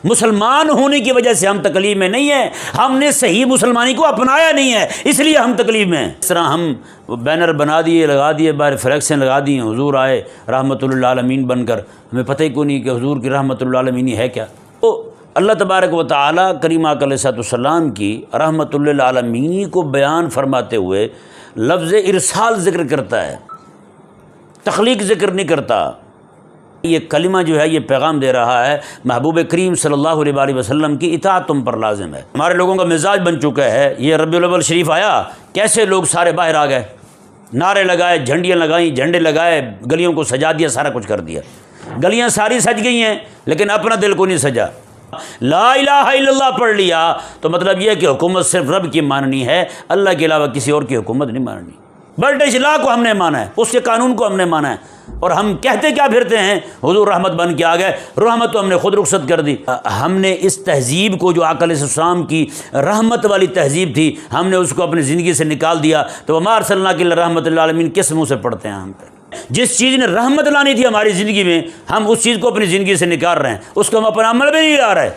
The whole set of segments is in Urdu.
مسلمان ہونے کی وجہ سے ہم تکلیف میں نہیں ہیں، ہم نے صحیح مسلمانی کو اپنایا نہیں ہے، اس لیے ہم تکلیف میں ہیں۔ اس طرح ہم بینر بنا دیے، لگا دیے، باہر فلیکسیں لگا دی، حضور آئے رحمۃ للعالمین بن کر، ہمیں پتہ ہی کوئی نہیں کہ حضور کی رحمۃ للعالمین ہے کیا۔ تو اللہ تبارک و تعالیٰ کریم آقا علیہ السلام کی رحمۃ للعالمین کو بیان فرماتے ہوئے لفظ ارسال ذکر کرتا ہے، تخلیق ذکر نہیں کرتا۔ یہ کلمہ جو ہے یہ پیغام دے رہا ہے محبوب کریم صلی اللہ علیہ وآلہ وسلم کی اطاعت تم پر لازم ہے۔ ہمارے لوگوں کا مزاج بن چکا ہے، یہ ربیع الاول شریف آیا، کیسے لوگ سارے باہر آ گئے، نعرے لگائے، جھنڈیاں لگائیں، جھنڈے لگائے، گلیوں کو سجا دیا، سارا کچھ کر دیا۔ گلیاں ساری سج گئی ہیں لیکن اپنا دل کو نہیں سجا۔ لا الہ الا اللہ پڑھ لیا تو مطلب یہ ہے کہ حکومت صرف رب کی ماننی ہے، اللہ کے علاوہ کسی اور کی حکومت نہیں ماننی۔ برٹش لا کو ہم نے مانا ہے، اس کے قانون کو ہم نے مانا ہے، اور ہم کہتے کیا پھرتے ہیں حضور رحمت بن کے آ گئے، رحمت تو ہم نے خود رخصت کر دی۔ ہم نے اس تہذیب کو جو آقا علیہ السلام کی رحمت والی تہذیب تھی، ہم نے اس کو اپنی زندگی سے نکال دیا۔ تو وما ارسلناک الا رحمۃ للعالمین کس منہ سے پڑھتے ہیں ہم پہ؟ جس چیز نے رحمت لانی تھی ہماری زندگی میں، ہم اس چیز کو اپنی زندگی سے نکال رہے ہیں، اس کو ہم اپنا عمل میں نہیں لا رہے۔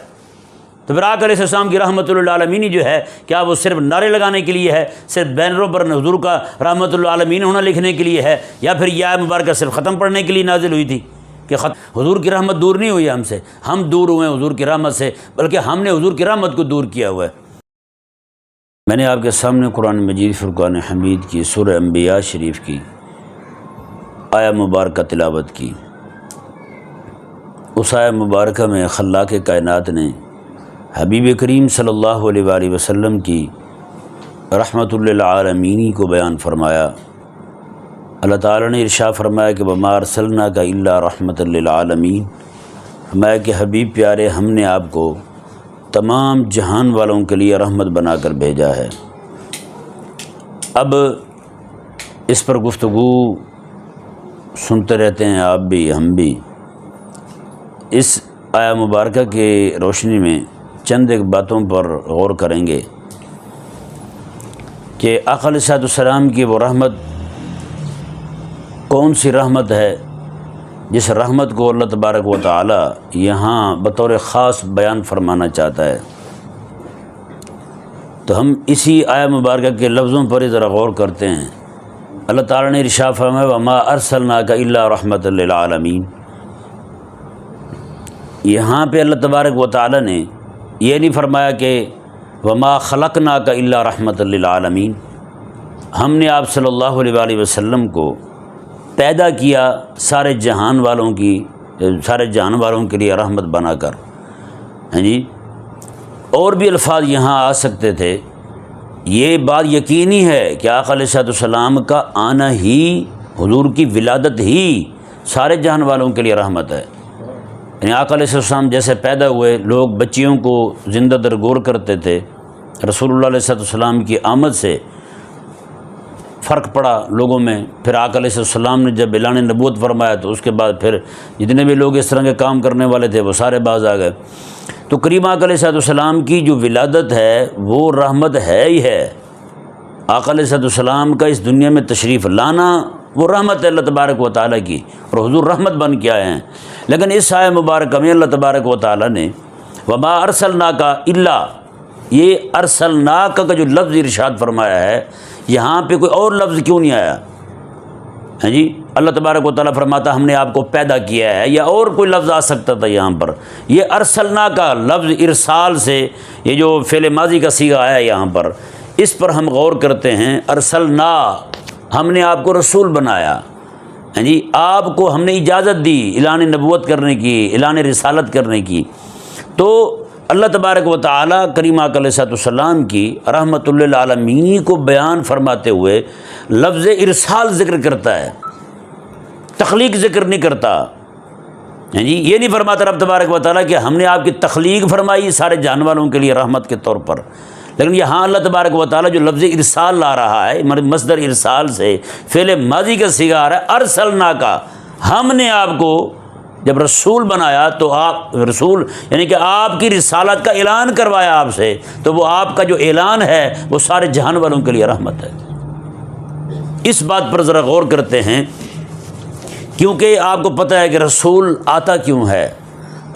تو پھر آقا علیہ السلام کی رحمۃ للعالمین جو ہے، کیا وہ صرف نعرے لگانے کے لیے ہے، صرف بینروں پر حضور کا رحمۃ للعالمین ہونا لکھنے کے لیے ہے، یا پھر یہ مبارکہ صرف ختم پڑھنے کے لیے نازل ہوئی تھی کہ حضور کی رحمت دور نہیں ہوئی ہم سے، ہم دور ہوئے ہیں حضور کی رحمت سے، بلکہ ہم نے حضور کی رحمت کو دور کیا ہوا ہے۔ میں نے آپ کے سامنے قرآن مجید فرقان حمید کی سورہ انبیاء شریف کی آیہ مبارکہ تلاوت کی۔ اس آیہ مبارکہ میں خلاق کائنات نے حبیب کریم صلی اللہ علیہ وآلہ وسلم کی رحمۃ للعالمین کو بیان فرمایا۔ اللہ تعالیٰ نے ارشاد فرمایا کہ وما ارسلناک الا رحمۃ للعالمین، فرمایا کہ حبیب پیارے ہم نے آپ کو تمام جہان والوں کے لیے رحمت بنا کر بھیجا ہے۔ اب اس پر گفتگو سنتے رہتے ہیں آپ بھی، ہم بھی۔ اس آیہ مبارکہ کے روشنی میں چند ایک باتوں پر غور کریں گے کہ آقا علیہ السلام کی وہ رحمت کون سی رحمت ہے جس رحمت کو اللہ تبارک و تعالی یہاں بطور خاص بیان فرمانا چاہتا ہے۔ تو ہم اسی آیہ مبارکہ کے لفظوں پر ذرا غور کرتے ہیں۔ اللہ تعالیٰ نے ارشاد فرمایا وما ارسلناک الا رحمۃ للعالمین۔ یہاں پہ اللہ تبارک و تعالیٰ نے یہ نہیں فرمایا کہ وما خلقناک الا رحمۃ للعالمین، ہم نے آپ صلی اللہ علیہ وآلہ وسلم کو پیدا کیا سارے جہان والوں کے لیے رحمت بنا کر۔ ہاں جی، اور بھی الفاظ یہاں آ سکتے تھے۔ یہ بات یقینی ہے کہ آقا علیہ السلام کا آنا ہی، حضور کی ولادت ہی سارے جہان والوں کے لیے رحمت ہے۔ یعنی آقا علیہ السلام جیسے پیدا ہوئے، لوگ بچیوں کو زندہ درگور کرتے تھے، رسول اللہ علیہ السلام کی آمد سے فرق پڑا لوگوں میں۔ پھر آقا علیہ السلام نے جب اعلان نبوت فرمایا تو اس کے بعد پھر جتنے بھی لوگ اس طرح کے کام کرنے والے تھے وہ سارے باز آ گئے۔ تو کریم آقا علیہ السلام کی جو ولادت ہے وہ رحمت ہے ہی ہے۔ آقا علیہ السلام کا اس دنیا میں تشریف لانا وہ رحمت ہے اللہ تبارک و تعالیٰ کی، اور حضور رحمت بن کے آئے ہیں۔ لیکن اس آیہ مبارکہ میں اللہ تبارک و تعالیٰ نے وما ارسلناک الا، یہ ارسلناک کا جو لفظ ارشاد فرمایا ہے، یہاں پہ کوئی اور لفظ کیوں نہیں آیا؟ ہاں جی، اللہ تبارک و تعالیٰ فرماتا ہم نے آپ کو پیدا کیا ہے، یا اور کوئی لفظ آ سکتا تھا یہاں پر۔ یہ ارسلنا کا لفظ ارسال سے، یہ جو فعل ماضی کا صیغہ آیا ہے یہاں پر، اس پر ہم غور کرتے ہیں۔ ارسلنا، ہم نے آپ کو رسول بنایا، ہاں جی، آپ کو ہم نے اجازت دی اعلان نبوت کرنے کی، اعلان رسالت کرنے کی۔ تو اللہ تبارک و تعالیٰ کریم آقا علیہ السلام کی رحمۃ للعالمین کو بیان فرماتے ہوئے لفظ ارسال ذکر کرتا ہے، تخلیق ذکر نہیں کرتا۔ ہاں جی، یہ نہیں فرماتا رب تبارک و تعالیٰ کہ ہم نے آپ کی تخلیق فرمائی سارے جان والوں کے لیے رحمت کے طور پر، لیکن یہاں اللہ تبارک و تعالیٰ جو لفظ ارسال لا رہا ہے، مصدر ارسال سے فعل ماضی کا صیغہ آ رہا ہے ارسلنا کا، ہم نے آپ کو جب رسول بنایا تو آپ رسول یعنی کہ آپ کی رسالت کا اعلان کروایا آپ سے، تو وہ آپ کا جو اعلان ہے وہ سارے جہان والوں کے لیے رحمت ہے۔ اس بات پر ذرا غور کرتے ہیں، کیونکہ آپ کو پتہ ہے کہ رسول آتا کیوں ہے۔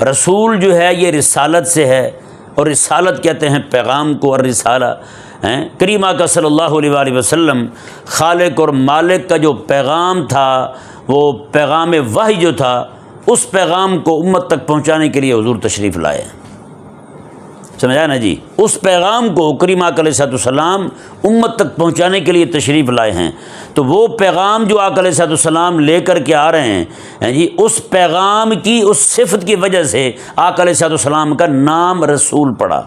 رسول جو ہے یہ رسالت سے ہے، اور رسالت کہتے ہیں پیغام کو، اور رسالہ کریم آقا صلی اللہ علیہ وآلہ وسلم خالق اور مالک کا جو پیغام تھا، وہ پیغام وحی جو تھا، اس پیغام کو امت تک پہنچانے کے لیے حضور تشریف لائے۔ سمجھا نا جی؟ اس پیغام کو کریم آقا علیہ الصلوۃ والسلام امت تک پہنچانے کے لیے تشریف لائے ہیں۔ تو وہ پیغام جو آقا علیہ الصلوۃ والسلام لے کر کے آ رہے ہیں جی، اس پیغام کی اس صفت کی وجہ سے آقا علیہ الصلوۃ والسلام کا نام رسول پڑا۔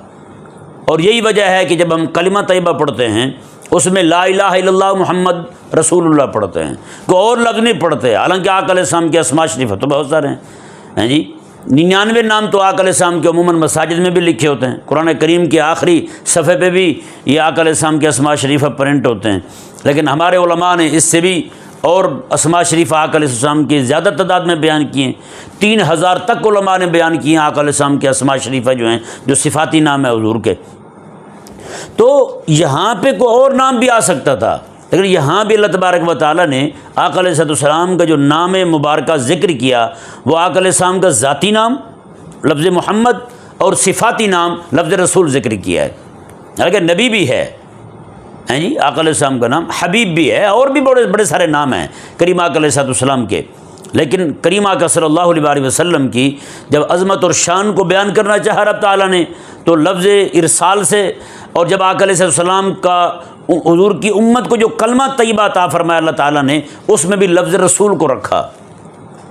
اور یہی وجہ ہے کہ جب ہم کلمہ طیبہ پڑھتے ہیں اس میں لا الہ الا اللہ محمد رسول اللہ پڑھتے ہیں، کوئی اور لفظ نہیں پڑھتے، حالانکہ آقا علیہ السلام کے اسماء شریفہ تو بہت سارے ہیں جی۔ 99 نام تو آقا علیہ السلام کے عموماً مساجد میں بھی لکھے ہوتے ہیں، قرآن کریم کے آخری صفحے پہ بھی یہ آقا علیہ السلام کے اسماء شریفہ پرنٹ ہوتے ہیں، لیکن ہمارے علماء نے اس سے بھی اور اسماء شریفہ آقا علیہ السلام کی زیادہ تعداد میں بیان کیے ہیں۔ 3000 تک علماء نے بیان کیے ہیں آقا علیہ السلام کے اسماء شریفہ جو ہیں، جو صفاتی نام ہے حضور کے۔ تو یہاں پہ کوئی اور نام بھی آ سکتا تھا، لیکن یہاں بھی اللہ تبارک و تعالیٰ نے آقا علیہ السلام کا جو نام مبارکہ ذکر کیا، وہ آقا علیہ السلام کا ذاتی نام لفظ محمد اور صفاتی نام لفظ رسول ذکر کیا ہے۔ حالانکہ نبی بھی ہے جی، آقا علیہ السلام کا نام حبیب بھی ہے، اور بھی بڑے بڑے سارے نام ہیں کریم آقا علیہ السلام کے، لیکن کریم آقا صلی اللہ علیہ وآلہ وسلم کی جب عظمت اور شان کو بیان کرنا چاہا رب تعالیٰ نے، تو لفظ ارسال سے، اور جب آقا علیہ السلام کا حضور کی امت کو جو کلمہ طیبہ عطا فرمایا اللہ تعالیٰ نے، اس میں بھی لفظ رسول کو رکھا،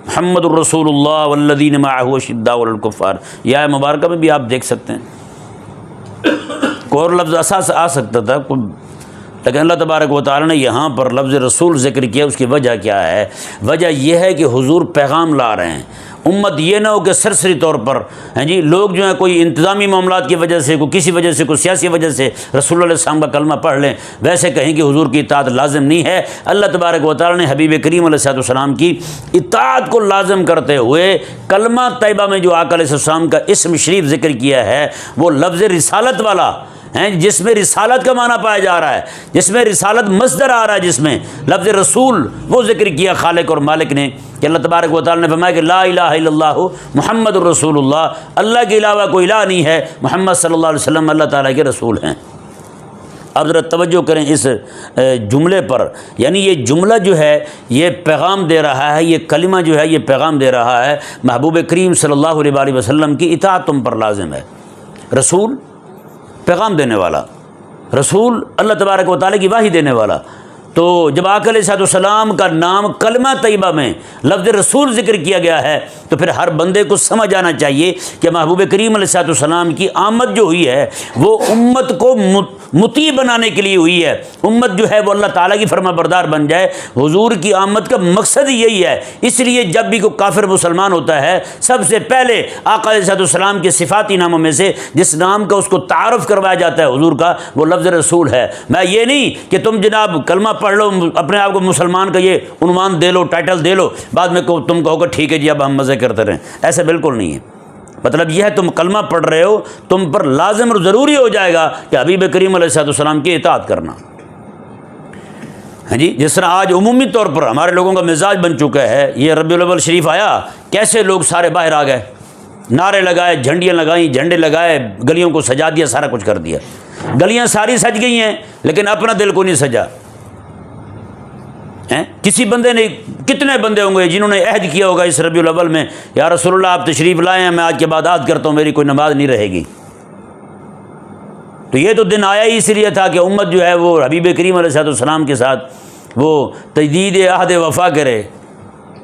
محمد الرسول اللہ والذین معہ اشداء علی الکفار۔ یہ آیہ مبارکہ میں بھی آپ دیکھ سکتے ہیں، کوئی اور لفظ اساس آ سکتا تھا، لیکن اللہ تبارک و تعالیٰ نے یہاں پر لفظ رسول ذکر کیا۔ اس کی وجہ کیا ہے؟ وجہ یہ ہے کہ حضور پیغام لا رہے ہیں، امت یہ نہ ہو کہ سرسری طور پر جی لوگ جو ہیں کوئی انتظامی معاملات کی وجہ سے، کوئی کسی وجہ سے، کوئی سیاسی وجہ سے رسول اللہ علیہ السلام کا کلمہ پڑھ لیں، ویسے کہیں کہ حضور کی اطاعت لازم نہیں ہے۔ اللہ تبارک و تعالیٰ نے حبیب کریم علیہ السلام کی اطاعت کو لازم کرتے ہوئے کلمہ طیبہ میں جو آقا علیہ السلام کا اسم شریف ذکر کیا ہے، وہ لفظ رسالت والا ہیں، جس میں رسالت کا معنی پایا جا رہا ہے، جس میں رسالت مصدر آ رہا ہے، جس میں لفظ رسول وہ ذکر کیا خالق اور مالک نے، کہ اللہ تبارک و تعالیٰ نے فرمایا کہ لا الہ الا اللہ محمد الرسول اللہ، اللہ کے علاوہ کوئی الہ نہیں ہے، محمد صلی اللہ علیہ وسلم اللہ تعالیٰ کے رسول ہیں۔ اب ذرا توجہ کریں اس جملے پر، یعنی یہ جملہ جو ہے یہ پیغام دے رہا ہے، یہ کلمہ جو ہے یہ پیغام دے رہا ہے محبوب کریم صلی اللہ علیہ وآلہ وسلم کی اطاعت تم پر لازم ہے۔ رسول پیغام دینے والا، رسول اللہ تبارک و تعالیٰ کی وحی دینے والا۔ تو جب آقا علیہ السلام کا نام کلمہ طیبہ میں لفظ رسول ذکر کیا گیا ہے، تو پھر ہر بندے کو سمجھ آنا چاہیے کہ محبوب کریم علیہ السلام کی آمد جو ہوئی ہے وہ امت کو مطیع بنانے کے لیے ہوئی ہے، امت جو ہے وہ اللہ تعالیٰ کی فرما بردار بن جائے۔ حضور کی آمد کا مقصد یہی ہے، اس لیے جب بھی کوئی کافر مسلمان ہوتا ہے، سب سے پہلے آقا علیہ السلام کے صفاتی ناموں میں سے جس نام کا اس کو تعارف کروایا جاتا ہے حضور کا، وہ لفظ رسول ہے۔ میں یہ نہیں کہ تم جناب کلمہ پڑھ لو، اپنے آپ کو مسلمان کا یہ عنوان دے لو، ٹائٹل دے لو، بعد میں تم کہو کہ ٹھیک ہے جی اب ہم مزے کرتے رہیں، ایسا بالکل نہیں ہے۔ مطلب یہ ہے تم کلمہ پڑھ رہے ہو، تم پر لازم اور ضروری ہو جائے گا کہ حبیب کریم علیہ السلام کی اطاعت کرنا۔ ہاں جی، جس طرح آج عمومی طور پر ہمارے لوگوں کا مزاج بن چکا ہے، یہ ربیع الاول شریف آیا، کیسے لوگ سارے باہر آ گئے، نعرے لگائے، جھنڈیاں لگائیں، جھنڈے لگائے، گلیوں کو سجا دیا، سارا کچھ کر دیا۔ گلیاں ساری سج گئی ہیں لیکن اپنا دل کو نہیں سجا۔ کسی بندے نے، کتنے بندے ہوں گے جنہوں نے عہد کیا ہوگا اس ربیع الاول میں، یا رسول اللہ آپ تشریف لائے ہیں، میں آج کے بعد عہد کرتا ہوں میری کوئی نماز نہیں رہے گی۔ تو یہ تو دن آیا ہی اس لیے تھا کہ امت جو ہے وہ حبیب کریم علیہ السلام کے ساتھ وہ تجدید عہد وفا کرے،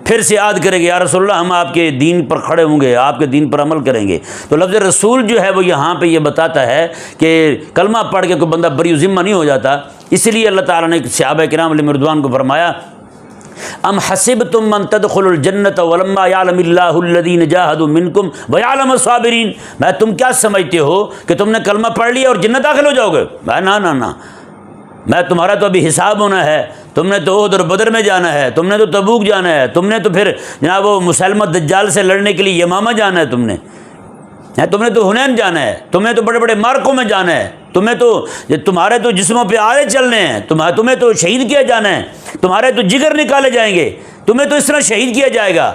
پھر سے یاد کرے گے یا رسول اللہ ہم آپ کے دین پر کھڑے ہوں گے، آپ کے دین پر عمل کریں گے۔ تو لفظ رسول جو ہے وہ یہاں پہ یہ بتاتا ہے کہ کلمہ پڑھ کے کوئی بندہ بری ذمہ نہیں ہو جاتا۔ اس لیے اللہ تعالیٰ نے صحابہ کرام علیہم رضوان کو فرمایا ام حسبتم من تدخلوا الجنۃ ولما یعلم اللہ الذین جاہدوا منکم ویعلم الصابرین، میں تم کیا سمجھتے ہو کہ تم نے کلمہ پڑھ لیا اور جنت داخل ہو جاؤ گے؟ نہ، میں تمہارا تو ابھی حساب ہونا ہے، تم نے تو احد اور بدر میں جانا ہے، تم نے تو تبوک جانا ہے، تم نے تو پھر جناب وہ مسلمہ دجال سے لڑنے کے لیے یمامہ جانا ہے، تم نے تو حنین جانا ہے، تم نے تو بڑے بڑے مارکوں میں جانا ہے، تمہارے تو جسموں پہ آرے چلنے ہیں، تمہیں تو شہید کیا جانا ہے، تمہارے تو جگر نکالے جائیں گے، تمہیں تو اس طرح شہید کیا جائے گا۔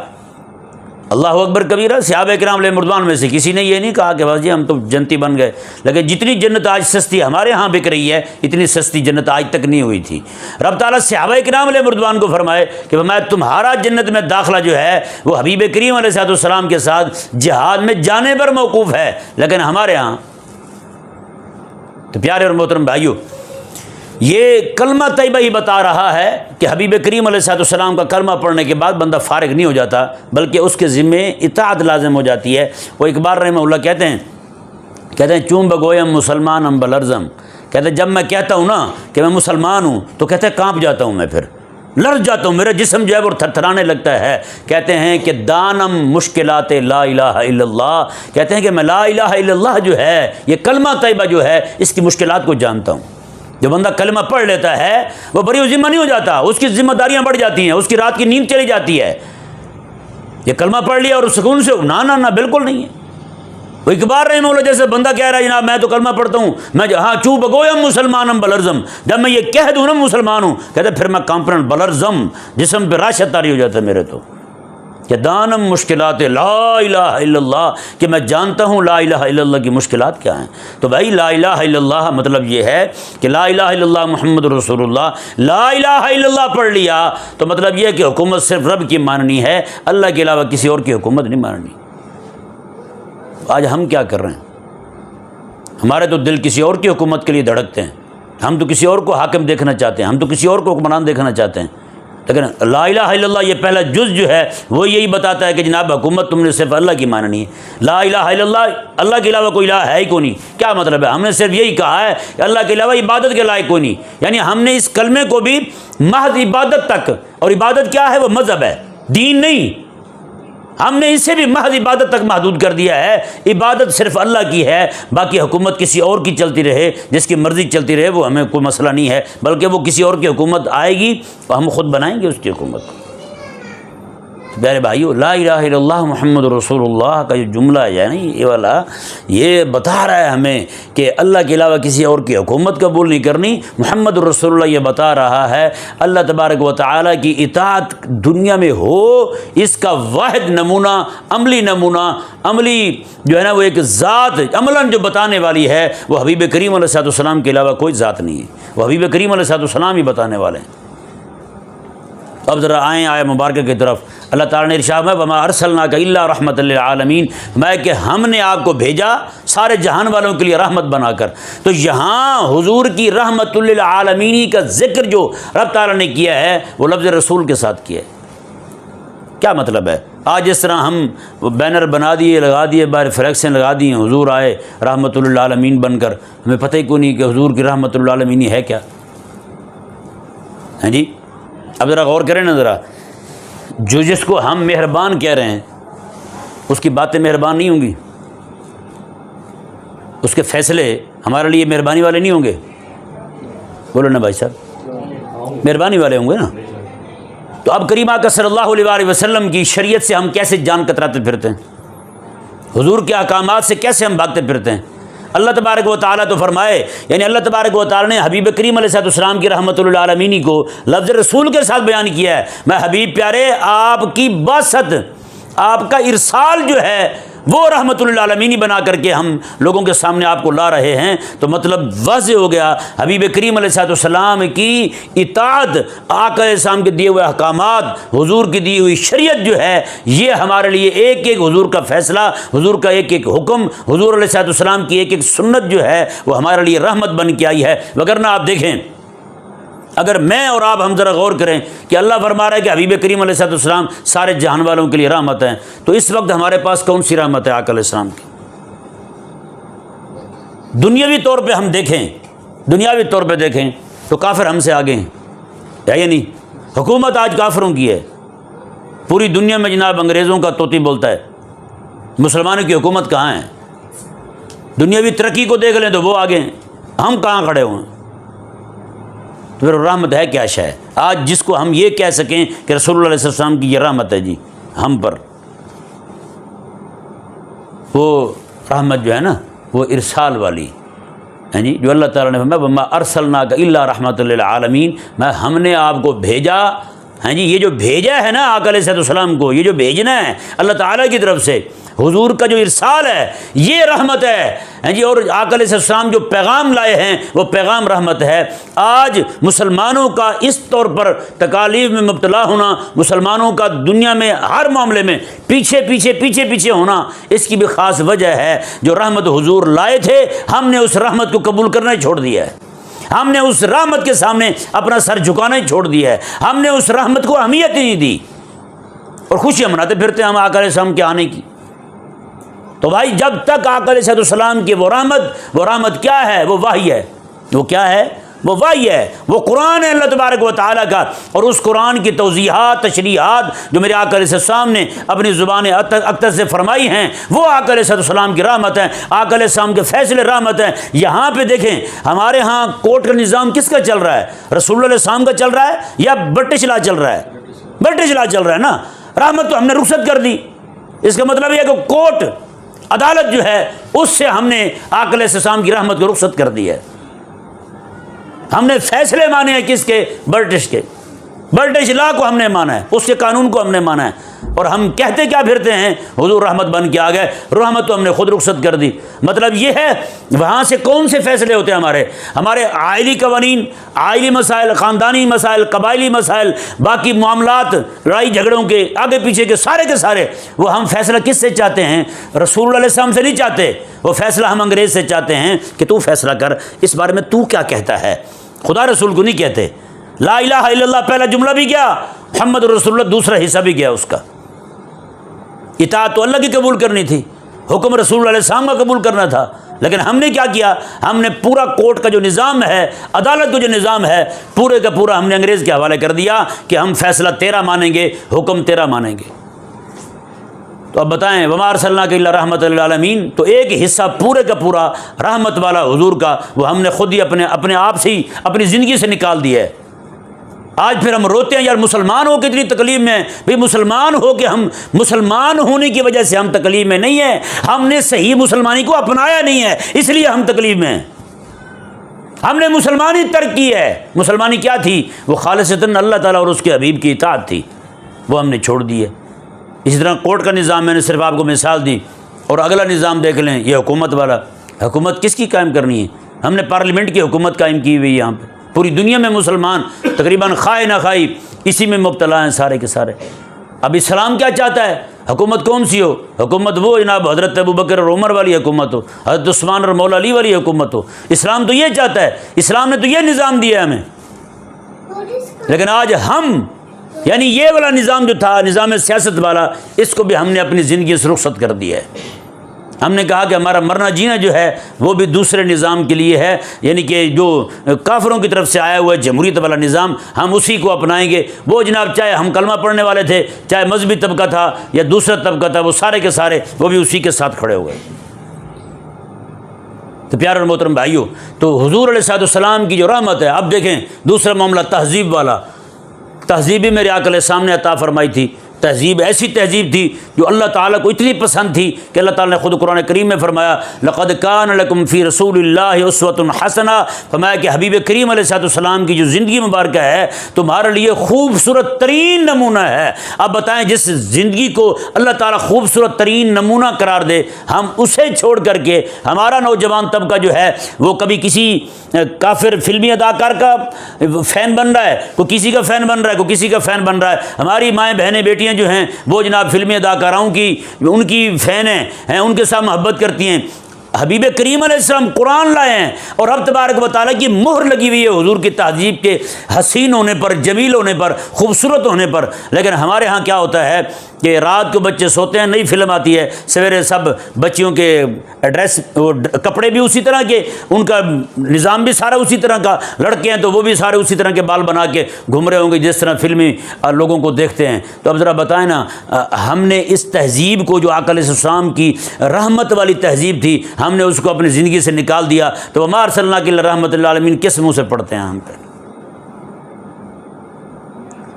اللہ اکبر کبیرہ۔ صحابہ کرام علیہ رضوان میں سے کسی نے یہ نہیں کہا کہ بس جی ہم تو جنتی بن گئے، لیکن جتنی جنت آج سستی ہمارے ہاں بک رہی ہے اتنی سستی جنت آج تک نہیں ہوئی تھی۔ رب تعالیٰ صحابہ کرام علیہ رضوان کو فرمائے کہ میں تمہارا جنت میں داخلہ جو ہے وہ حبیب کریم علیہ السلام کے ساتھ جہاد میں جانے پر موقوف ہے، لیکن ہمارے ہاں تو پیارے اور محترم بھائیوں، یہ کلمہ طیبہ ہی بتا رہا ہے کہ حبیب کریم علیہ السلام کا کلمہ پڑھنے کے بعد بندہ فارغ نہیں ہو جاتا، بلکہ اس کے ذمے اطاعت لازم ہو جاتی ہے۔ وہ اقبال رحمہ اللہ کہتے ہیں چون بگویم مسلمان ام بلرزم، کہتے ہیں جب میں کہتا ہوں نا کہ میں مسلمان ہوں تو کہتے ہیں کانپ جاتا ہوں، میں پھر لرز جاتا ہوں، میرا جسم جو ہے وہ تھرتھرانے لگتا ہے۔ کہتے ہیں کہ دانم مشکلات لا الہ الا اللہ، کہتے ہیں کہ میں لا الہ الا اللہ جو ہے، یہ کلمہ طیبہ جو ہے، اس کی مشکلات کو جانتا ہوں۔ جو بندہ کلمہ پڑھ لیتا ہے وہ بری و ذمہ نہیں ہو جاتا، اس کی ذمہ داریاں بڑھ جاتی ہیں، اس کی رات کی نیند چلی جاتی ہے۔ یہ کلمہ پڑھ لیا اور سکون سے نہ بالکل نہیں ہے۔ وہ اقبال رحمہ اللہ جیسے بندہ کہہ رہا ہے جناب میں تو کلمہ پڑھتا ہوں، میں ہاں چوں بگویم مسلمانم بلرزم، جب میں یہ کہہ دوں نا مسلمان ہوں، کہتے پھر میں کانپرن بلرزم، جسم پہ راشد طاری ہو جاتا ہے میرے تو، کہ دانم مشکلات لا الہ الا اللہ، کہ میں جانتا ہوں لا الہ الا اللہ کی مشکلات کیا ہیں۔ تو بھائی لا الہ الا اللہ مطلب یہ ہے کہ لا الہ الا اللہ محمد رسول اللہ، لا الہ الا اللہ پڑھ لیا تو مطلب یہ ہے کہ حکومت صرف رب کی ماننی ہے، اللہ کے علاوہ کسی اور کی حکومت نہیں ماننی۔ آج ہم کیا کر رہے ہیں؟ ہمارے تو دل کسی اور کی حکومت کے لیے دھڑکتے ہیں، ہم تو کسی اور کو حاکم دیکھنا چاہتے ہیں، ہم تو کسی اور کو حکمران دیکھنا چاہتے ہیں، لیکن لا الہ الا اللہ یہ پہلا جز جو ہے وہ یہی بتاتا ہے کہ جناب حکومت تم نے صرف اللہ کی ماننی ہے۔ لا الہ الا اللہ، اللہ کے علاوہ کوئی الہ ہے ہی کوئی نہیں۔ کیا مطلب ہے؟ ہم نے صرف یہی کہا ہے کہ اللہ کے علاوہ عبادت کے لائق کوئی نہیں، یعنی ہم نے اس کلمے کو بھی محض عبادت تک، اور عبادت کیا ہے؟ وہ مذہب ہے، دین نہیں، ہم نے اسے بھی محض عبادت تک محدود کر دیا ہے۔ عبادت صرف اللہ کی ہے، باقی حکومت کسی اور کی چلتی رہے، جس کی مرضی چلتی رہے، وہ ہمیں کوئی مسئلہ نہیں ہے، بلکہ وہ کسی اور کی حکومت آئے گی تو ہم خود بنائیں گے اس کی حکومت کو۔ پیارے بھائیو، لا الہ الا اللہ محمد رسول اللہ کا جو جملہ ہے نا یہ والا، یہ بتا رہا ہے ہمیں کہ اللہ کے علاوہ کسی اور کی حکومت قبول نہیں کرنی۔ محمد رسول اللہ یہ بتا رہا ہے اللہ تبارک و تعالیٰ کی اطاعت دنیا میں ہو، اس کا واحد نمونہ، عملی جو ہے نا وہ ایک ذات عملاً جو بتانے والی ہے وہ حبیب کریم علیہ السلام کے علاوہ کوئی ذات نہیں ہے، وہ حبیب کریم علیہ السلام ہی بتانے والے ہیں۔ اب ذرا آئیں آئے مبارکہ کی طرف۔ اللہ تعالیٰ نے ارشاد ہے وما ارسلناک الا رحمۃ للعالمین، میں کہ ہم نے آپ کو بھیجا سارے جہان والوں کے لیے رحمت بنا کر۔ تو یہاں حضور کی رحمت للعالمین کا ذکر جو رب تعالیٰ نے کیا ہے وہ لفظ رسول کے ساتھ کیا ہے۔ کیا مطلب ہے؟ آج جس طرح ہم بینر بنا دیے، لگا دیے، باہر فلیکسیں لگا دی ہیں، حضور آئے رحمت للعالمین بن کر، ہمیں پتہ ہی کوئی نہیں کہ حضور کی رحمت للعالمین ہے کیا ہے جی۔ اب ذرا غور کریں نا ذرا، جو جس کو ہم مہربان کہہ رہے ہیں اس کی باتیں مہربان نہیں ہوں گی، اس کے فیصلے ہمارے لیے مہربانی والے نہیں ہوں گے؟ بولو نا بھائی صاحب، مہربانی والے ہوں گے نا۔ تو اب کریم آقا صلی اللہ علیہ وسلم کی شریعت سے ہم کیسے جان کتراتے پھرتے ہیں؟ حضور کے احکامات سے کیسے ہم بھاگتے پھرتے ہیں؟ اللہ تبارک و تعالیٰ تو فرمائے، یعنی اللہ تبارک و تعالیٰ نے حبیب کریم علیہ السلام کی رحمت للعالمین کو لفظ رسول کے ساتھ بیان کیا ہے۔ میں حبیب پیارے آپ کی بعثت، آپ کا ارسال جو ہے وہ رحمت للعالمین بنا کر کے ہم لوگوں کے سامنے آپ کو لا رہے ہیں۔ تو مطلب واضح ہو گیا، حبیب کریم علیہ السلام کی اطاعت، آقا علیہ السلام کے دیے ہوئے احکامات، حضور کی دی ہوئی شریعت جو ہے یہ ہمارے لیے ایک ایک حضور کا فیصلہ، حضور کا ایک ایک حکم، حضور علیہ السلام کی ایک ایک سنت جو ہے وہ ہمارے لیے رحمت بن کے آئی ہے۔ وگرنہ آپ دیکھیں، اگر میں اور آپ ہم ذرا غور کریں کہ اللہ فرما رہا ہے کہ حبیب کریم علیہ السلام سارے جہان والوں کے لیے رحمت ہیں، تو اس وقت ہمارے پاس کون سی رحمت ہے آقا علیہ السلام کی؟ دنیاوی طور پہ ہم دیکھیں، دنیاوی طور پہ دیکھیں تو کافر ہم سے آگے ہیں، ہے یا نہیں؟ حکومت آج کافروں کی ہے، پوری دنیا میں جناب انگریزوں کا طوطی بولتا ہے، مسلمانوں کی حکومت کہاں ہے؟ دنیاوی ترقی کو دیکھ لیں تو وہ آگے ہیں، ہم کہاں کھڑے ہوئے ہیں؟ تو پھر رحمت ہے کیا شے؟ آج جس کو ہم یہ کہہ سکیں کہ رسول اللہ علیہ السلام کی یہ رحمت ہے جی ہم پر، وہ رحمت جو ہے نا وہ ارسال والی ہے جی، جو اللہ تعالیٰ نے فرمایا وما ارسلناک الا رحمۃ للعالمین، میں ہم نے آپ کو بھیجا ہاں جی، یہ جو بھیجا ہے نا آقا علیہ السلام کو، یہ جو بھیجنا ہے اللہ تعالیٰ کی طرف سے، حضور کا جو ارسال ہے یہ رحمت ہے، ہاں جی، اور آقا علیہ السلام جو پیغام لائے ہیں وہ پیغام رحمت ہے۔ آج مسلمانوں کا اس طور پر تکالیف میں مبتلا ہونا، مسلمانوں کا دنیا میں ہر معاملے میں پیچھے پیچھے پیچھے پیچھے ہونا، اس کی بھی خاص وجہ ہے جو رحمت حضور لائے تھے، ہم نے اس رحمت کو قبول کرنا ہی چھوڑ دیا ہے، ہم نے اس رحمت کے سامنے اپنا سر جھکانا ہی چھوڑ دیا ہے، ہم نے اس رحمت کو اہمیت ہی نہیں دی، اور خوشیاں مناتے پھرتے ہیں ہم آقا علیہ السلام کے آنے کی۔ تو بھائی جب تک آقا علیہ السلام کی وہ رحمت کیا ہے؟ وہ وحی ہے۔ وہ کیا ہے؟ وہ وحی ہے، وہ قرآن ہے اللہ تبارک و تعالیٰ کا، اور اس قرآن کی توضیحات، تشریحات جو میرے آقا علیہ السلام نے اپنی زبان اقدس سے فرمائی ہیں، وہ آقا علیہ السلام کی رحمت ہے، آقا علیہ السلام کے فیصلے رحمت ہیں۔ یہاں پہ دیکھیں ہمارے ہاں کورٹ کا نظام کس کا چل رہا ہے؟ رسول اللہ علیہ السلام کا چل رہا ہے یا برٹش لا چل رہا ہے؟ برٹش لا چل رہا ہے نا۔ رحمت تو ہم نے رخصت کر دی، اس کا مطلب یہ ہے کہ کورٹ عدالت جو ہے اس سے ہم نے آقا علیہ السلام کی رحمت کو رخصت کر دی ہے۔ ہم نے فیصلے مانے ہیں کس کے؟ برٹش کے۔ برٹش لا کو ہم نے مانا ہے، اس کے قانون کو ہم نے مانا ہے، اور ہم کہتے کیا پھرتے ہیں؟ حضور رحمت بن کے آ گئے، رحمت تو ہم نے خود رخصت کر دی۔ مطلب یہ ہے وہاں سے کون سے فیصلے ہوتے ہیں؟ ہمارے عائلی قوانین، عائلی مسائل، خاندانی مسائل، قبائلی مسائل، باقی معاملات، لڑائی جھگڑوں کے آگے پیچھے کے سارے وہ ہم فیصلہ کس سے چاہتے ہیں؟ رسول اللہ علیہ السلام سے نہیں چاہتے، وہ فیصلہ ہم انگریز سے چاہتے ہیں کہ تو فیصلہ کر، اس بارے میں تو کیا کہتا ہے؟ خدا رسول کو نہیں کہتے۔ لا الہ الا اللہ پہلا جملہ بھی کیا، محمد رسول اللہ دوسرا حصہ بھی کیا، اس کا اطاعت تو اللہ کی قبول کرنی تھی، حکم رسول اللہ علیہ السلام کا قبول کرنا تھا، لیکن ہم نے کیا کیا؟ ہم نے پورا کورٹ کا جو نظام ہے، عدالت کا جو نظام ہے، پورے کا پورا ہم نے انگریز کے حوالے کر دیا کہ ہم فیصلہ تیرا مانیں گے، حکم تیرا مانیں گے۔ تو اب بتائیں وما ارسلناک الا رحمۃ للعالمین، تو ایک حصہ پورے کا پورا رحمت والا حضور کا وہ ہم نے خود ہی اپنے آپ سے ہی اپنی زندگی سے نکال دیا ہے۔ آج پھر ہم روتے ہیں یار مسلمان ہو کے اتنی تکلیف میں، بھئی مسلمان ہو کے ہم مسلمان ہونے کی وجہ سے ہم تکلیف میں نہیں ہیں، ہم نے صحیح مسلمانی کو اپنایا نہیں ہے، اس لیے ہم تکلیف میں ہیں۔ ہم نے مسلمانی ترک کی ہے۔ مسلمانی کیا تھی؟ وہ خالصتاً اللہ تعالیٰ اور اس کے حبیب کی اطاعت تھی، وہ ہم نے چھوڑ دی ہے۔ اسی طرح کورٹ کا نظام میں نے صرف آپ کو مثال دی، اور اگلا نظام دیکھ لیں، یہ حکومت والا۔ حکومت کس کی قائم کرنی ہے؟ ہم نے پارلیمنٹ کی حکومت قائم کی ہوئی ہے یہاں پہ۔ پوری دنیا میں مسلمان تقریباً خواہ نہ خواہ اسی میں مبتلا ہیں سارے کے سارے۔ اب اسلام کیا چاہتا ہے؟ حکومت کون سی ہو؟ حکومت وہ جناب حضرت ابوبکر اور عمر والی حکومت ہو، حضرت عثمان اور مولا علی والی حکومت ہو۔ اسلام تو یہ چاہتا ہے، اسلام نے تو یہ نظام دیا ہے ہمیں، لیکن آج ہم یعنی یہ والا نظام جو تھا، نظام سیاست والا، اس کو بھی ہم نے اپنی زندگی سے رخصت کر دیا ہے۔ ہم نے کہا کہ ہمارا مرنا جینا جو ہے وہ بھی دوسرے نظام کے لیے ہے، یعنی کہ جو کافروں کی طرف سے آیا ہوا ہے جمہوریت والا نظام، ہم اسی کو اپنائیں گے۔ وہ جناب چاہے ہم کلمہ پڑھنے والے تھے، چاہے مذہبی طبقہ تھا یا دوسرا طبقہ تھا، وہ سارے کے سارے وہ بھی اسی کے ساتھ کھڑے ہو گئے۔ تو پیارے اور محترم بھائیوں، تو حضور علیہ السلام کی جو رحمت ہے، اب دیکھیں دوسرا معاملہ تہذیب والا۔ تہذیب بھی میرے آقا علیہ السلام نے عطا فرمائی تھی۔ تہذیب ایسی تہذیب تھی جو اللہ تعالیٰ کو اتنی پسند تھی کہ اللہ تعالیٰ نے خود قرآن کریم میں فرمایا لقد کان لکم فی رسول اللہ اسوۃ حسنہ، فرمایا کہ حبیب کریم علیہ السلام کی جو زندگی مبارکہ ہے تمہارے لیے خوبصورت ترین نمونہ ہے۔ اب بتائیں جس زندگی کو اللہ تعالیٰ خوبصورت ترین نمونہ قرار دے، ہم اسے چھوڑ کر کے ہمارا نوجوان طبقہ جو ہے وہ کبھی کسی کافر فلمی اداکار کا فین بن رہا ہے، کوئی کسی کا فین بن رہا ہے، کوئی کسی کا فین بن رہا ہے۔ ہماری مائیں بہنیں بیٹیاں جو ہیں وہ جناب فلمی اداکاراؤں کی ان کی فین ہیں، ان کے ساتھ محبت کرتی ہیں۔ حبیب کریم علیہ السلام قرآن لائے ہیں، اور رب تبارک و تعالیٰ کی مہر لگی ہوئی ہے حضور کی تہذیب کے حسین ہونے پر، جمیل ہونے پر، خوبصورت ہونے پر۔ لیکن ہمارے ہاں کیا ہوتا ہے کہ رات کو بچے سوتے ہیں، نئی فلم آتی ہے، سویرے سب بچیوں کے ایڈریس کپڑے بھی اسی طرح کے، ان کا نظام بھی سارا اسی طرح کا، لڑکے ہیں تو وہ بھی سارے اسی طرح کے بال بنا کے گھوم رہے ہوں گے جس طرح فلمی لوگوں کو دیکھتے ہیں۔ تو اب ذرا بتائیں نا، ہم نے اس تہذیب کو جو آقا علیہ السلام کی رحمت والی تہذیب تھی، ہم نے اس کو اپنی زندگی سے نکال دیا۔ تو وما ارسلناک الا رحمۃ للعالمین کس منہ سے پڑھتے ہیں ہم پہ؟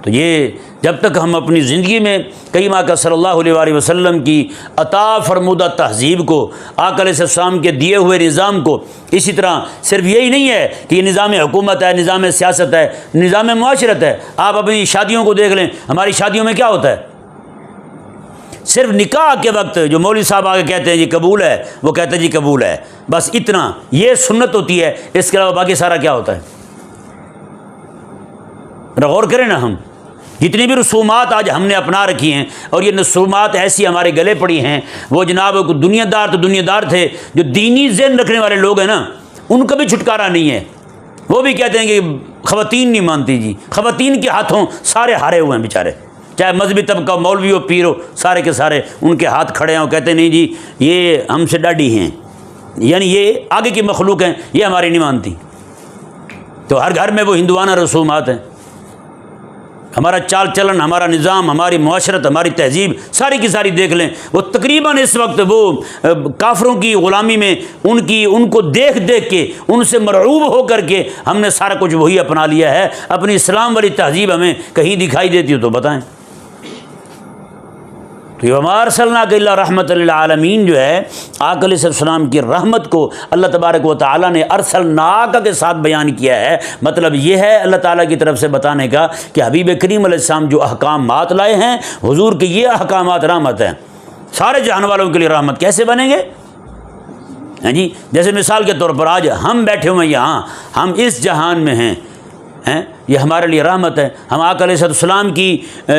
تو یہ جب تک ہم اپنی زندگی میں کریمہ کا صلی اللہ علیہ وسلم کی عطا فرمودہ تہذیب کو، آقا علیہ السلام کے دیے ہوئے نظام کو، اسی طرح صرف یہی نہیں ہے کہ یہ نظام حکومت ہے، نظام سیاست ہے، نظام معاشرت ہے۔ آپ اپنی شادیوں کو دیکھ لیں، ہماری شادیوں میں کیا ہوتا ہے؟ صرف نکاح کے وقت جو مولوی صاحب آگے کہتے ہیں جی قبول ہے، وہ کہتے ہیں جی قبول ہے، بس اتنا، یہ سنت ہوتی ہے، اس کے علاوہ باقی سارا کیا ہوتا ہے؟ غور کریں نا، ہم جتنی بھی رسومات آج ہم نے اپنا رکھی ہیں، اور یہ رسومات ایسی ہمارے گلے پڑی ہیں، وہ جناب دنیا دار تو دنیا دار تھے، جو دینی ذہن رکھنے والے لوگ ہیں نا، ان کا بھی چھٹکارا نہیں ہے۔ وہ بھی کہتے ہیں کہ خواتین نہیں مانتی جی، خواتین کے ہاتھوں سارے ہارے ہوئے ہیں بیچارے، چاہے مذہبی طبقہ، مولوی ہو، پیر ہو، سارے کے سارے ان کے ہاتھ کھڑے ہیں، وہ کہتے ہیں نہیں جی یہ ہم سے ڈاڈی ہیں، یعنی یہ آگے کی مخلوق ہیں، یہ ہماری نہیں مانتی۔ تو ہر گھر میں وہ ہندوانہ رسومات ہیں۔ ہمارا چال چلن، ہمارا نظام، ہماری معاشرت، ہماری تہذیب ساری کی ساری دیکھ لیں، وہ تقریباً اس وقت وہ کافروں کی غلامی میں ان کو دیکھ کے ان سے مرعوب ہو کر کے ہم نے سارا کچھ وہی اپنا لیا ہے۔ اپنی اسلام والی تہذیب ہمیں کہیں دکھائی دیتی ہو تو بتائیں۔ تو وما ارسلناک الا رحمۃ للعالمین جو ہے، آقا علیہ السلام کی رحمت کو اللہ تبارک و تعالیٰ نے ارسلناک کے ساتھ بیان کیا ہے۔ مطلب یہ ہے اللہ تعالیٰ کی طرف سے بتانے کا کہ حبیب کریم علیہ السلام جو احکامات لائے ہیں، حضور کے یہ احکامات رحمت ہیں، سارے جہان والوں کے لیے رحمت۔ کیسے بنیں گے؟ ہاں جی، جیسے مثال کے طور پر آج ہم بیٹھے ہوئے ہیں یہاں، ہم اس جہان میں ہیں، یہ ہمارے لیے رحمت ہے۔ ہم آقا علیہ السلام کی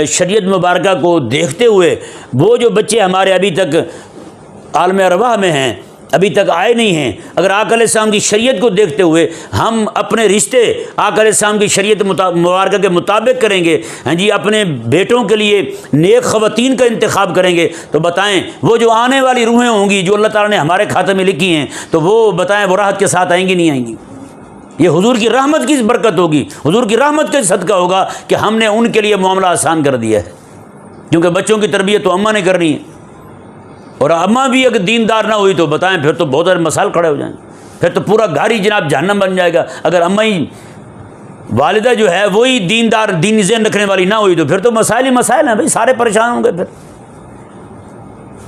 شریعت مبارکہ کو دیکھتے ہوئے، وہ جو بچے ہمارے ابھی تک عالم ارواح میں ہیں، ابھی تک آئے نہیں ہیں، اگر آقا علیہ السلام کی شریعت کو دیکھتے ہوئے ہم اپنے رشتے آقا علیہ السلام کی شریعت مبارکہ کے مطابق کریں گے، ہاں جی، اپنے بیٹوں کے لیے نیک خواتین کا انتخاب کریں گے، تو بتائیں وہ جو آنے والی روحیں ہوں گی جو اللہ تعالیٰ نے ہمارے کھاتے میں لکھی ہیں، تو وہ بتائیں وہ راحت کے ساتھ آئیں گی نہیں آئیں گی؟ یہ حضور کی رحمت کی برکت ہوگی، حضور کی رحمت کا صدقہ ہوگا کہ ہم نے ان کے لیے معاملہ آسان کر دیا ہے، کیونکہ بچوں کی تربیت تو اماں نے کرنی ہے، اور اماں بھی اگر دیندار نہ ہوئی تو بتائیں پھر تو بہت سارے مسائل کھڑے ہو جائیں، پھر تو پورا گھر ہی جناب جہنم بن جائے گا۔ اگر اماں ہی، والدہ جو ہے وہی دیندار، دینی ذہن رکھنے والی نہ ہوئی تو پھر تو مسائل ہی مسائل ہیں بھائی، سارے پریشان ہوں گے پھر۔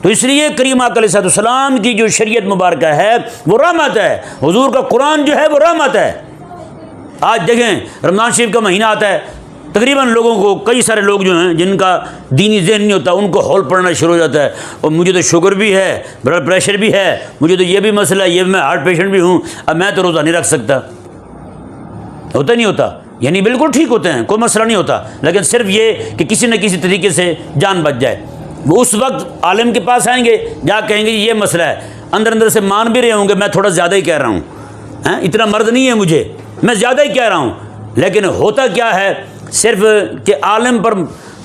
تو اس لیے کریم آقا علیہ السلام کی جو شریعت مبارکہ ہے وہ رحمت ہے، حضور کا قرآن جو ہے وہ رحمت ہے۔ آج دیکھیں رمضان شریف کا مہینہ آتا ہے، تقریباً لوگوں کو، کئی سارے لوگ جو ہیں جن کا دینی ذہن نہیں ہوتا، ان کو ہول پڑنا شروع ہو جاتا ہے، اور مجھے تو شوگر بھی ہے، بلڈ پریشر بھی ہے، مجھے تو یہ بھی مسئلہ ہے، یہ میں ہارٹ پیشنٹ بھی ہوں، اب میں تو روزہ نہیں رکھ سکتا۔ ہوتا نہیں ہوتا، یعنی بالکل ٹھیک ہوتے ہیں، کوئی مسئلہ نہیں ہوتا، لیکن صرف یہ کہ کسی نہ کسی طریقے سے جان بچ جائے۔ وہ اس وقت عالم کے پاس آئیں گے، جا کہیں گے یہ مسئلہ ہے، اندر سے مان بھی رہے ہوں گے میں تھوڑا زیادہ ہی کہہ رہا ہوں، اتنا مرد نہیں ہے مجھے، میں زیادہ ہی کہہ رہا ہوں، لیکن ہوتا کیا ہے صرف کہ عالم پر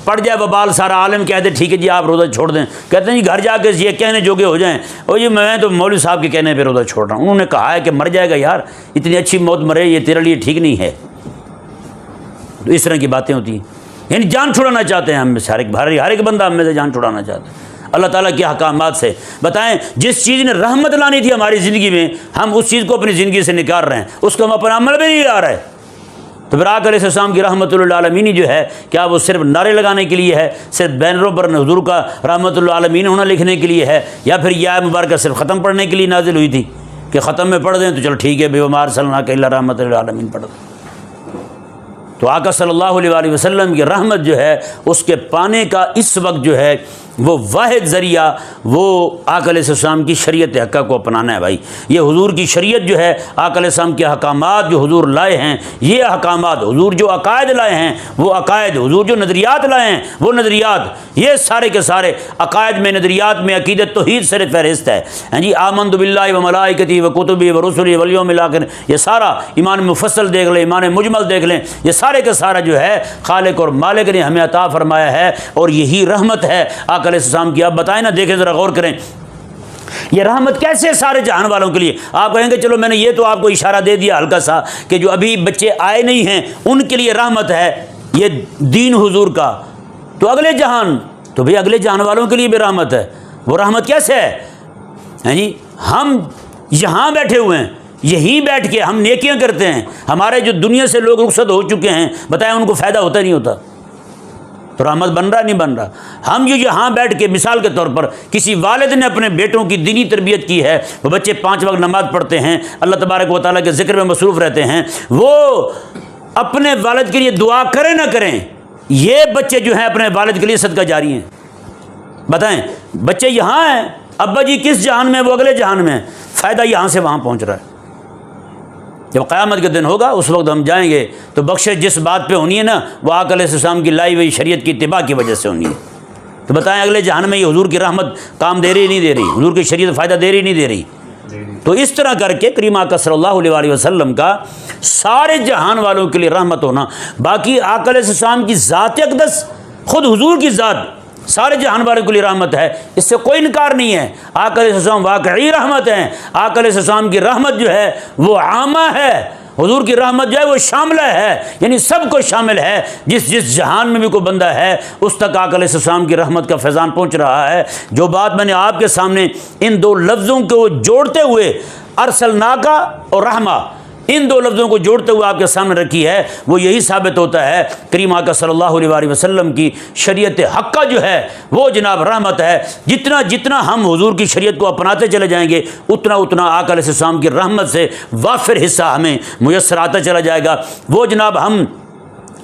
پڑ جائے وبال، سارا عالم کہتے ٹھیک ہے جی آپ روزہ چھوڑ دیں، کہتے ہیں جی گھر جا کے یہ کہنے جوگے ہو جائیں، اور جی میں تو مولوی صاحب کے کہنے پہ روزہ چھوڑ رہا ہوں، انہوں نے کہا ہے کہ مر جائے گا، یار اتنی اچھی موت مرے، یہ تیرے لیے ٹھیک نہیں ہے۔ تو اس طرح کی باتیں ہوتی ہیں، یعنی جان چھڑانا چاہتے ہیں ہم میں سے، ہر ایک بندہ ہم میں سے جان چھڑانا چاہتا ہے اللہ تعالیٰ کے احکامات سے۔ بتائیں جس چیز نے رحمت لانی تھی ہماری زندگی میں، ہم اس چیز کو اپنی زندگی سے نکال رہے ہیں، اس کو ہم اپنا عمل میں نہیں لا رہے۔ تو پھر آقا علیہ السلام کی رحمت للعالمین جو ہے، کیا وہ صرف نعرے لگانے کے لیے ہے، صرف بینروں پر حضور کا رحمت للعالمین ہونا لکھنے کے لیے ہے، یا پھر یہ آیت مبارکہ صرف ختم پڑھنے کے لیے نازل ہوئی تھی کہ ختم میں پڑھ دیں تو چلو ٹھیک ہے، وما ارسلناک الا رحمۃ للعالمین پڑھ دیں؟ تو آقا صلی اللہ علیہ وسلم کی رحمت جو ہے، اس کے پانے کا اس وقت جو ہے وہ واحد ذریعہ وہ آقا علیہ السلام کی شریعت حقہ کو اپنانا ہے۔ بھائی یہ حضور کی شریعت جو ہے، آقا علیہ السلام کے احکامات جو حضور لائے ہیں، یہ احکامات، حضور جو عقائد لائے ہیں وہ عقائد، حضور جو نظریات لائے ہیں وہ نظریات، یہ سارے کے سارے عقائد میں، نظریات میں عقیدت توحید سر فہرست ہے۔ ہاں جی، آمنت باللہ و ملائکتہ و کتبہ و رسلہ والیوم الآخر، یہ سارا ایمان مفصل دیکھ لیں، ایمان مجمل دیکھ لیں، یہ سارے کا سارا جو ہے خالق اور مالک نے ہمیں عطا فرمایا ہے، اور یہی رحمت ہے آقا علیہ السلام کی۔ اب بتائیں نا، دیکھیں ذرا غور کریں، یہ رحمت کیسے سارے جہان والوں کے لیے؟ آپ کہیں گے چلو میں نے یہ تو آپ کو اشارہ دے دیا ہلکا سا کہ جو ابھی بچے آئے نہیں ہیں ان کے لیے رحمت ہے یہ دین حضور کا، تو اگلے جہان، تو بھئی اگلے جہان والوں کے لیے بھی رحمت ہے۔ وہ رحمت کیسے ہے؟ جی ہم یہاں بیٹھے ہوئے ہیں، یہیں بیٹھ کے ہم نیکیاں کرتے ہیں، ہمارے جو دنیا سے لوگ رخصت ہو چکے ہیں، بتائیں ان کو فائدہ ہوتا نہیں ہوتا؟ تو رحمت بن رہا نہیں بن رہا؟ ہم جو یہاں بیٹھ کے مثال کے طور پر کسی والد نے اپنے بیٹوں کی دینی تربیت کی ہے، وہ بچے 5 وقت نماز پڑھتے ہیں، اللہ تبارک و تعالیٰ کے ذکر میں مصروف رہتے ہیں، وہ اپنے والد کے لیے دعا کریں نہ کریں، یہ بچے جو ہیں اپنے والد کے لیے صدقہ جاری ہیں۔ بتائیں، بچے یہاں ہیں، ابا جی کس جہان میں، وہ اگلے جہان میں، فائدہ یہاں سے وہاں پہنچ رہا ہے۔ جب قیامت کے دن ہوگا اس وقت ہم جائیں گے تو بخشش جس بات پہ ہونی ہے نا، وہ آقا علیہ السلام کی لائی ہوئی شریعت کی اتباع کی وجہ سے ہونی ہے۔ تو بتائیں اگلے جہان میں یہ حضور کی رحمت کام دے رہی نہیں دے رہی، حضور کی شریعت فائدہ دے رہی نہیں دے رہی؟ تو اس طرح کر کے کریم آقا صلی اللہ علیہ وسلم کا سارے جہان والوں کے لیے رحمت ہونا، باقی آقا علیہ السلام کی ذات اقدس، خود حضور کی ذات سارے جہان والوں کے لیے رحمت ہے، اس سے کوئی انکار نہیں ہے۔ آقا علیہ السلام واقعی رحمت ہیں، آقا علیہ السلام کی رحمت جو ہے وہ عامہ ہے، حضور کی رحمت جو ہے وہ شاملہ ہے، یعنی سب کو شامل ہے، جس جس جہان میں بھی کوئی بندہ ہے اس تک آقا علیہ السلام کی رحمت کا فیضان پہنچ رہا ہے۔ جو بات میں نے آپ کے سامنے ان 2 لفظوں کو جوڑتے ہوئے ارسلناک اور رحمہ، ان 2 لفظوں کو جوڑتے ہوئے آپ کے سامنے رکھی ہے، وہ یہی ثابت ہوتا ہے کریم آقا صلی اللہ علیہ وسلم کی شریعت حقہ جو ہے وہ جناب رحمت ہے۔ جتنا جتنا ہم حضور کی شریعت کو اپناتے چلے جائیں گے اتنا اتنا آقا علیہ السلام کی رحمت سے وافر حصہ ہمیں میسر آتا چلا جائے گا۔ وہ جناب ہم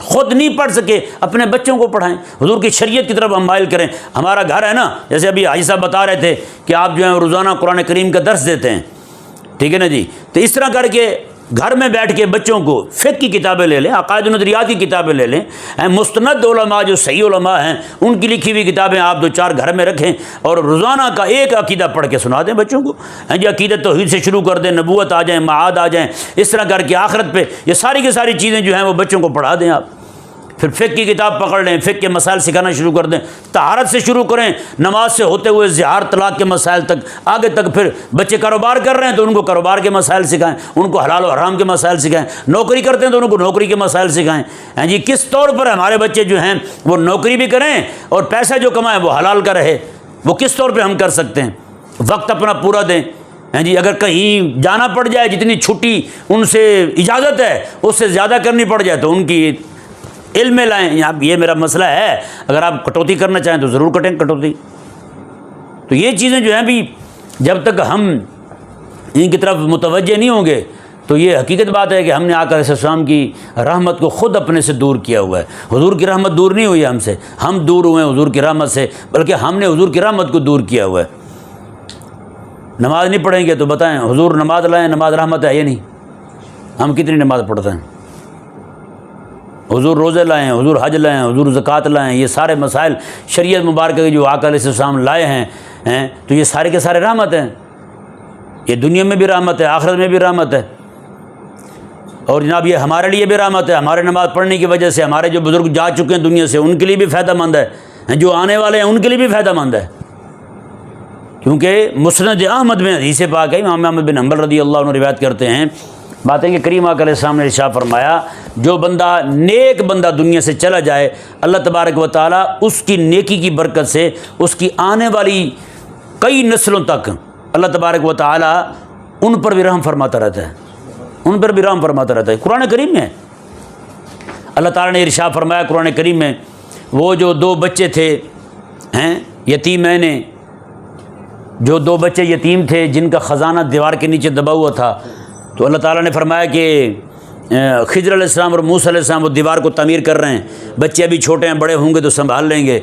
خود نہیں پڑھ سکے، اپنے بچوں کو پڑھائیں، حضور کی شریعت کی طرف ہم مائل کریں۔ ہمارا گھر ہے نا، جیسے ابھی حاجی صاحب بتا رہے تھے کہ آپ جو ہیں روزانہ قرآن کریم کا درس دیتے ہیں، ٹھیک ہے نا جی، تو اس طرح کر کے گھر میں بیٹھ کے بچوں کو فقہ کی کتابیں لے لیں، عقائد و نظریات کی کتابیں لے لیں، مستند علماء جو صحیح علماء ہیں ان کی لکھی ہوئی کتابیں آپ 2-4 گھر میں رکھیں اور روزانہ کا ایک عقیدہ پڑھ کے سنا دیں بچوں کو۔ جی عقیدت توحید سے شروع کر دیں، نبوت آ جائیں، معاد آ جائیں، اس طرح کر کے آخرت پہ یہ ساری کی ساری چیزیں جو ہیں وہ بچوں کو پڑھا دیں آپ۔ پھر فقہ کی کتاب پکڑ لیں، فقہ کے مسائل سکھانا شروع کر دیں، طہارت سے شروع کریں، نماز سے ہوتے ہوئے زہار طلاق کے مسائل تک آگے تک۔ پھر بچے کاروبار کر رہے ہیں تو ان کو کاروبار کے مسائل سکھائیں، ان کو حلال و حرام کے مسائل سکھائیں، نوکری کرتے ہیں تو ان کو نوکری کے مسائل سکھائیں۔ جی کس طور پر ہمارے بچے جو ہیں وہ نوکری بھی کریں اور پیسہ جو کمائیں وہ حلال کا رہے، وہ کس طور پہ ہم کر سکتے ہیں؟ وقت اپنا پورا دیں۔ جی اگر کہیں جانا پڑ جائے، جتنی چھٹی ان سے اجازت ہے اس سے زیادہ کرنی پڑ جائے تو ان کی علم میں لائیں، یہاں یہ میرا مسئلہ ہے، اگر آپ کٹوتی کرنا چاہیں تو ضرور کٹیں کٹوتی۔ تو یہ چیزیں جو ہیں بھی جب تک ہم ان کی طرف متوجہ نہیں ہوں گے تو یہ حقیقت بات ہے کہ ہم نے آقا علیہ السلام کی رحمت کو خود اپنے سے دور کیا ہوا ہے۔ حضور کی رحمت دور نہیں ہوئی ہم سے، ہم دور ہوئے ہیں حضور کی رحمت سے، بلکہ ہم نے حضور کی رحمت کو دور کیا ہوا ہے۔ نماز نہیں پڑھیں گے تو بتائیں، حضور نماز لائیں، نماز رحمت ہے یہ نہیں؟ ہم کتنی نماز پڑھتے ہیں؟ حضور روزے لائیں، حضور حج لائیں، حضور زکوٰۃ لائیں، یہ سارے مسائل شریعت مبارکہ کے جو آقا علیہ السلام لائے ہیں تو یہ سارے کے سارے رحمت ہیں۔ یہ دنیا میں بھی رحمت ہے، آخرت میں بھی رحمت ہے، اور جناب یہ ہمارے لیے بھی رحمت ہے۔ ہمارے نماز پڑھنے کی وجہ سے ہمارے جو بزرگ جا چکے ہیں دنیا سے ان کے لیے بھی فائدہ مند ہے، جو آنے والے ہیں ان کے لیے بھی فائدہ مند ہے، کیونکہ مسند احمد میں حدیث پاک ہے، امام احمد بن حنبل رضی اللہ عنہ روایت کرتے ہیں باتیں کہ کریم آقا علیہ السلام نے ارشاد فرمایا، جو بندہ نیک بندہ دنیا سے چلا جائے اللہ تبارک و تعالیٰ اس کی نیکی کی برکت سے اس کی آنے والی کئی نسلوں تک اللہ تبارک و تعالیٰ ان پر بھی رحم فرماتا رہتا ہے، ان پر بھی رحم فرماتا رہتا ہے۔ قرآن کریم میں اللہ تعالیٰ نے ارشاد فرمایا قرآن کریم میں، وہ جو 2 بچے تھے یتیمین، جو 2 بچے یتیم تھے جن کا خزانہ دیوار کے نیچے دبا ہوا تھا، تو اللہ تعالیٰ نے فرمایا کہ خضر علیہ السلام اور موسیٰ علیہ السلام وہ دیوار کو تعمیر کر رہے ہیں، بچے ابھی چھوٹے ہیں، بڑے ہوں گے تو سنبھال لیں گے۔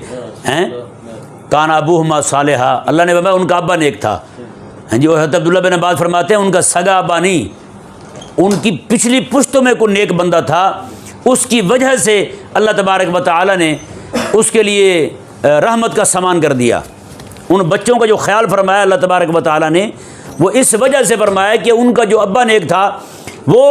کان ابوہما صالحا، اللہ نے فرمایا ان کا ابا نیک تھا۔ جی اور حضرت عبداللہ بن عباس فرماتے ہیں ان کا سگا ابا نہیں، ان کی پچھلی پشتوں میں کوئی نیک بندہ تھا، اس کی وجہ سے اللہ تبارک و تعالیٰ نے اس کے لیے رحمت کا سامان کر دیا۔ ان بچوں کا جو خیال فرمایا اللہ تبارک و تعالیٰ نے وہ اس وجہ سے فرمایا کہ ان کا جو ابا نیک تھا وہ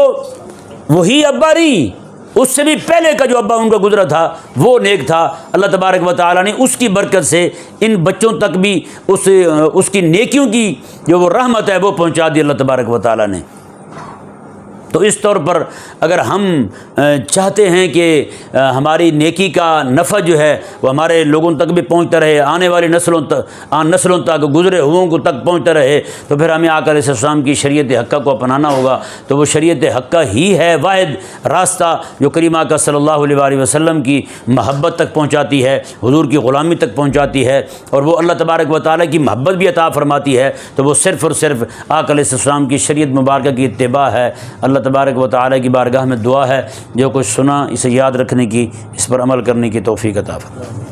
وہی ابا نہیں، اس سے بھی پہلے کا جو ابا ان کا گزرا تھا وہ نیک تھا۔ اللہ تبارک و تعالیٰ نے اس کی برکت سے ان بچوں تک بھی اس کی نیکیوں کی جو وہ رحمت ہے وہ پہنچا دی اللہ تبارک و تعالیٰ نے۔ تو اس طور پر اگر ہم چاہتے ہیں کہ ہماری نیکی کا نفع جو ہے وہ ہمارے لوگوں تک بھی پہنچتا رہے، آنے والی نسلوں تک، گزرے ہوئوں کو تک پہنچتا رہے، تو پھر ہمیں آقا علیہ السلام کی شریعت حقہ کو اپنانا ہوگا۔ تو وہ شریعت حقہ ہی ہے واحد راستہ جو کریم آقا صلی اللہ علیہ وسلم کی محبت تک پہنچاتی ہے، حضور کی غلامی تک پہنچاتی ہے، اور وہ اللہ تبارک و تعالیٰ کی محبت بھی عطا فرماتی ہے۔ تو وہ صرف اور صرف آقا علیہ السلام کی شریعت مبارکہ کی اتباع ہے۔ اللہ تبارک و تعالیٰ کی بارگاہ میں دعا ہے جو کچھ سنا اسے یاد رکھنے کی، اس پر عمل کرنے کی توفیق عطا فرمائے۔